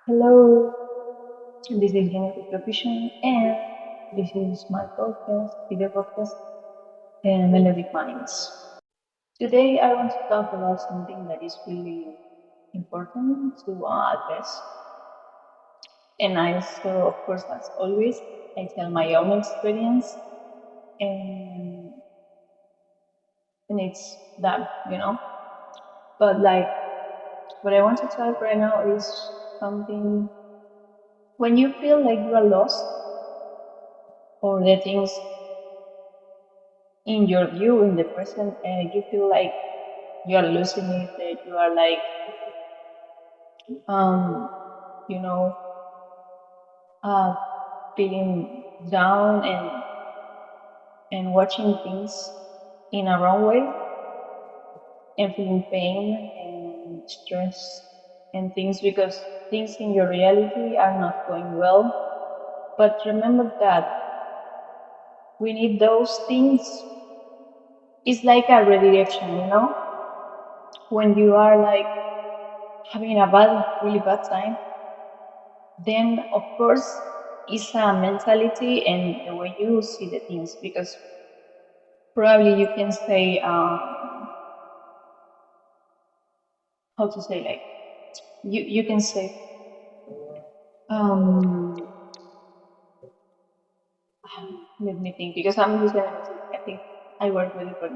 Hello, this is Unity Profusion, and this is my podcast, video podcast, and Melodic Minds. Today, I want to talk about something that is really important to address, and I also, of course, as always, I tell my own experience, and and it's that. But like, what I want to talk right now is something when you feel like you are lost or the things in your view in the present, you feel like you are losing it, that you are like, um, you know, uh, feeling down and watching things in a wrong way and feeling pain and stress and things because things in your reality are not going well. But remember that we need those things. It's like a redirection. When you are like having a really bad time, then of course it's a mentality and the way you see the things, because probably you can say how to say, like, you can say um let me think, because I'm listening to music. I think I work really for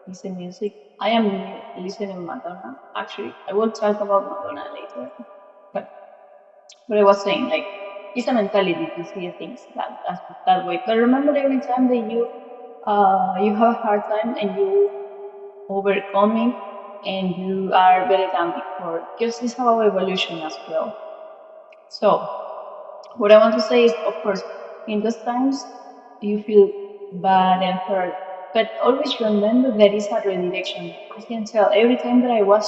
listen music. I am listening Madonna. Actually, I will talk about Madonna later, but what I was saying, like, it's a mentality to see things that way. But remember, every time that you have a hard time and you overcome it and you are better than before, because it's about evolution as well. So what I want to say is, of course, in those times you feel bad and hurt, but always remember there is a redirection. I can tell every time that I was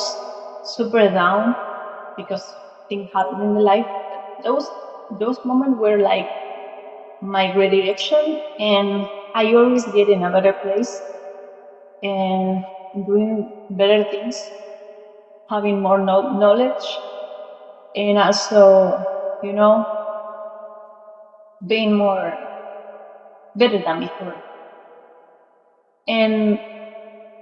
super down because things happen in the life, those moments were like my redirection, and I always get in a better place and doing better things, having more knowledge, and also, being more better than before. And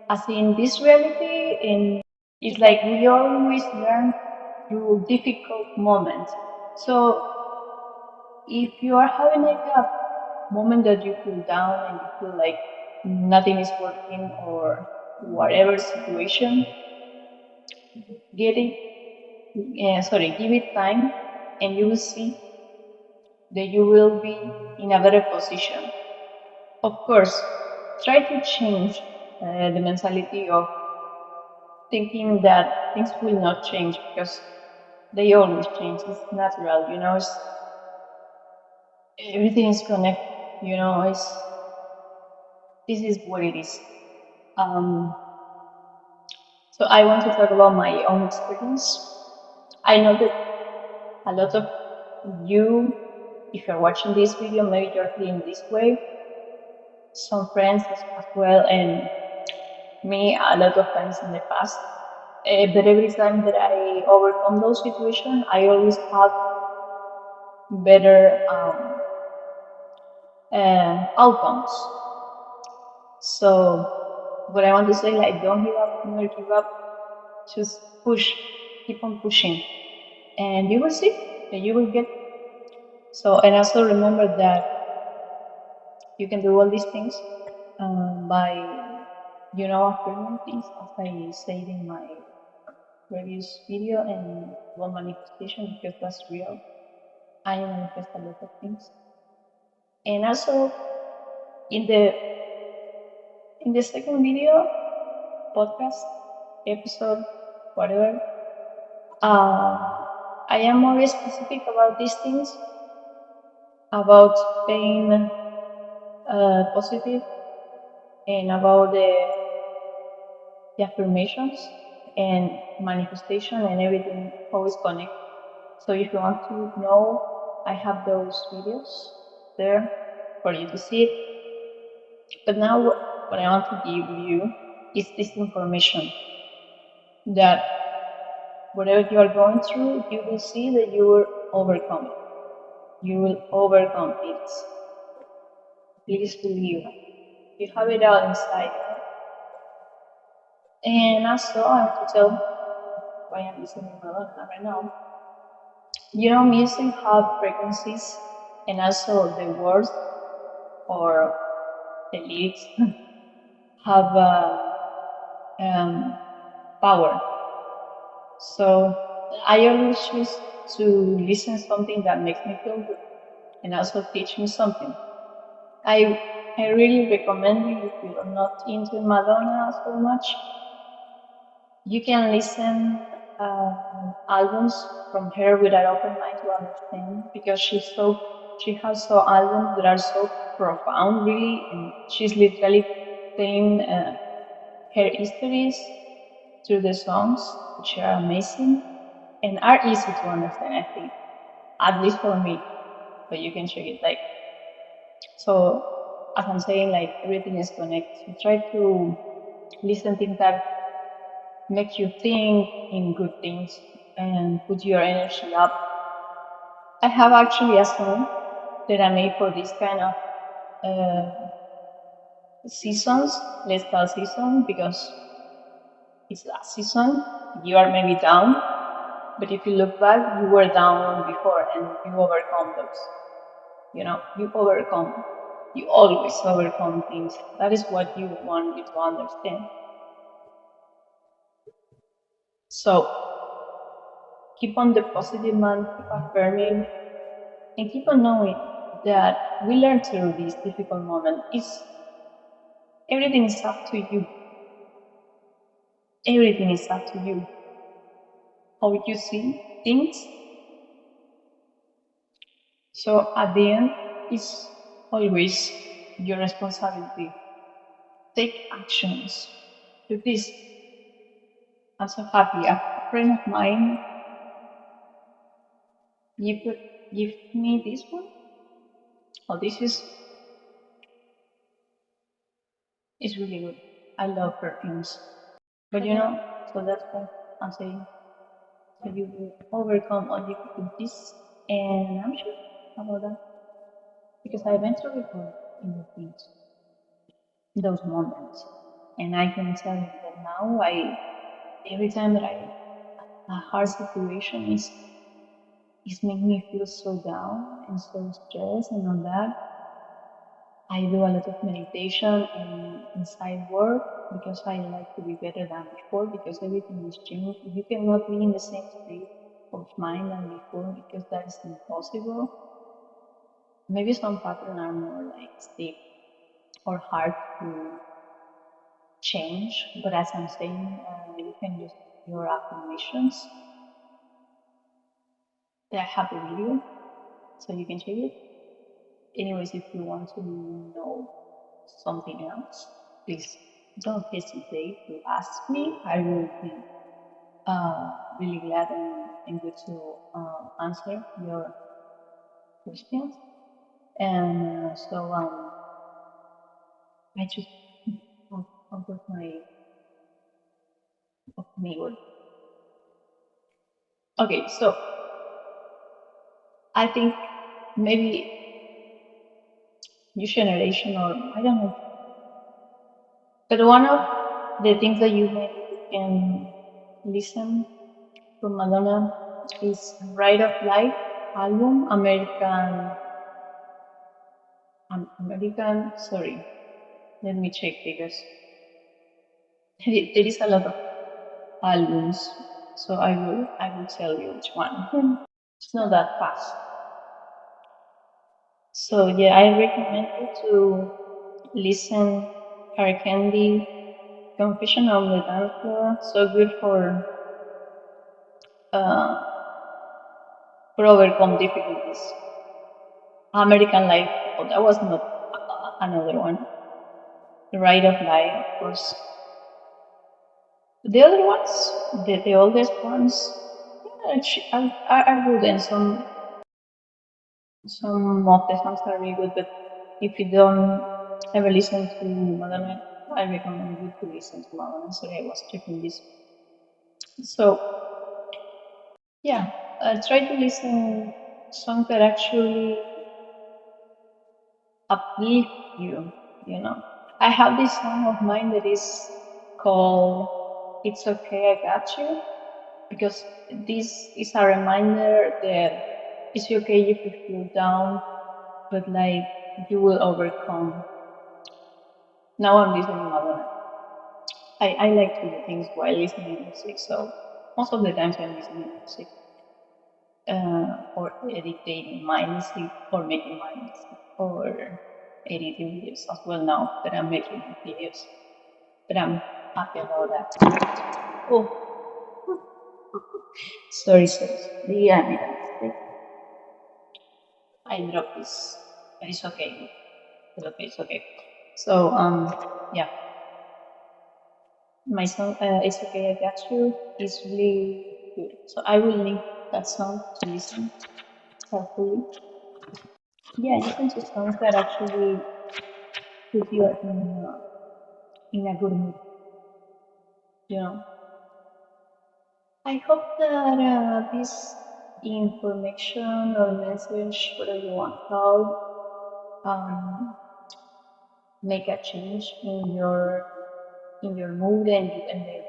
as in this reality, it's like we always learn through difficult moments. So if you are having like a moment that you feel down and you feel like nothing is working or whatever situation, give it time, and you will see that you will be in a better position. Of course, try to change the mentality of thinking that things will not change, because they always change. It's natural. Everything is connected. This is what it is. Um, so I want to talk about my own experience. I know that a lot of you, if you're watching this video, maybe you're feeling this way. Some friends as well, and me a lot of times in the past. But every time that I overcome those situations, I always have better outcomes. So what I want to say, like, don't give up, never give up. Just push, keep on pushing, and you will see that you will get. So, and also remember that you can do all these things by, affirming things, as I said in my previous video, and one manifestation, because that's real. I manifest a lot of things, and also in the second video, podcast, episode, whatever, I am more specific about these things, about being positive, and about the affirmations and manifestation and everything always connect. So if you want to know, I have those videos there for you to see it. But now what I want to give you is this information, that whatever you are going through, you will see that overcome it. You will overcome it. Please believe. You have it all inside. And also, I want to tell why I'm listening to Madonna right now. Music have frequencies, and also the words or the lyrics have power. So I always choose to listen to something that makes me feel good and also teach me something. I really recommend you, if you're not into Madonna so much, you can listen albums from her with an open mind to understand, because she has albums that are so profound, really, and she's literally telling her histories through the songs, which are amazing and are easy to understand, I think, at least for me. But you can check it. So as I'm saying, everything is connected. So try to listen to things that make you think in good things and put your energy up. I have actually a song that I made for this kind of seasons, let's call season, because it's last season. You are maybe down, but if you look back, you were down before and you overcome those. You overcome. You always overcome things. That is what you want me to understand. So keep on the positive man, keep affirming, and keep on knowing that we learn through this difficult moment. Everything is up to you. Everything is up to you. How you see things. So at the end, it's always your responsibility. Take actions. Do this. I'm so happy. A friend of mine give me this one. Oh, this is really good. I love perfumes. But so that's why I'm saying, so you will overcome all difficulties, and I'm sure about that. Because I went through it in the things, those moments. And I can tell you that now every time that a hard situation is making me feel so down and so stressed and all that, I do a lot of meditation and inside work, because I like to be better than before, because everything is changed. You cannot be in the same state of mind than before, because that is impossible. Maybe some patterns are more stiff or hard to change, but as I'm saying, you can use your affirmations. I have a video, so you can check it. Anyways, if you want to know something else, please don't hesitate to ask me. I will be really glad and good to answer your questions. And so I just got my word. Okay, so I think maybe your generation, or I don't know, but one of the things that you maybe can listen from Madonna is Ride of Life album, American, sorry, let me check, because there is a lot of albums, so I will tell you which one. It's not that fast. So yeah, I recommend you to listen Hard Candy, Confession on the Dance Floor. So good for overcome difficulties. American Life, oh, that was not another one. The Ride of Life, of course. The other ones, the oldest ones, are good, and some of the songs are really good. But if you don't ever listen to Madonna, I recommend you to listen to Madonna. Sorry, I was checking this. So yeah, try to listen songs that actually uplift you, you know. I have this song of mine that is called It's Okay, I Got You, because this is a reminder that it's okay if you feel down, but like you will overcome. Now I'm listening Madonna. I like to do things while listening to music, so most of the times I'm listening to music. Or editing my music, or making my music, or editing videos as well now that I'm making videos. But I'm happy about that. Oh, sorry. Yeah, I made a mistake. I dropped this, but it's okay. It's okay. So, yeah, my song, It's Okay, I Got You, is really good. So I will link that song to listen carefully. Yeah, listen to songs that actually put you in a good mood, you know. I hope that this information or message, whatever you want to call, um, make a change in your mood and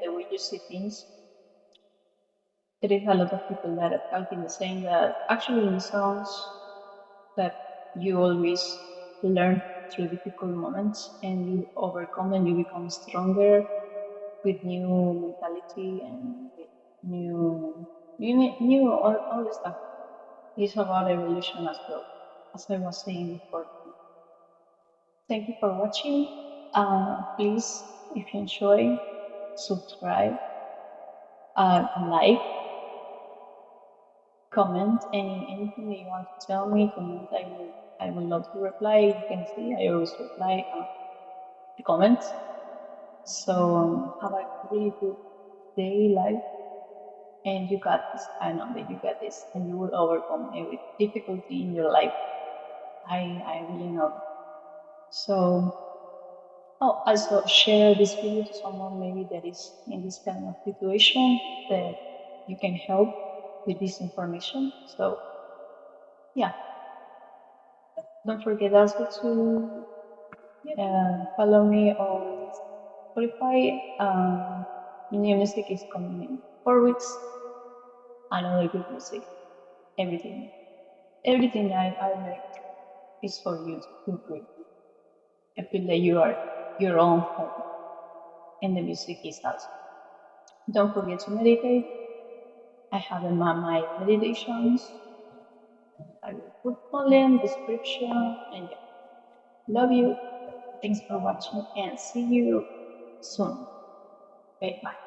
the way you see things. There is a lot of people that have been saying that actually in songs that you always learn through difficult moments and you overcome and you become stronger with new mentality and with new all the stuff. It's about evolution as well, as I was saying before. Thank you for watching. Please, if you enjoy, subscribe, like, comment anything that you want to tell me. Comment. I would love to reply. You can see I always reply the comments. So have a really good day, life, and you got this. I know that you got this, and you will overcome every difficulty in your life. I really know. So, also share this video to someone maybe that is in this kind of situation that you can help with this information. So, yeah, don't forget also to follow me on Spotify. New music is coming in 4 weeks. Another good music. Everything I make is for you to create. I feel that you are your own home, and the music is also. Don't forget to meditate. I have in my meditations. I will put all in description, and yeah. Love you. Thanks for watching and see you soon. Okay, bye.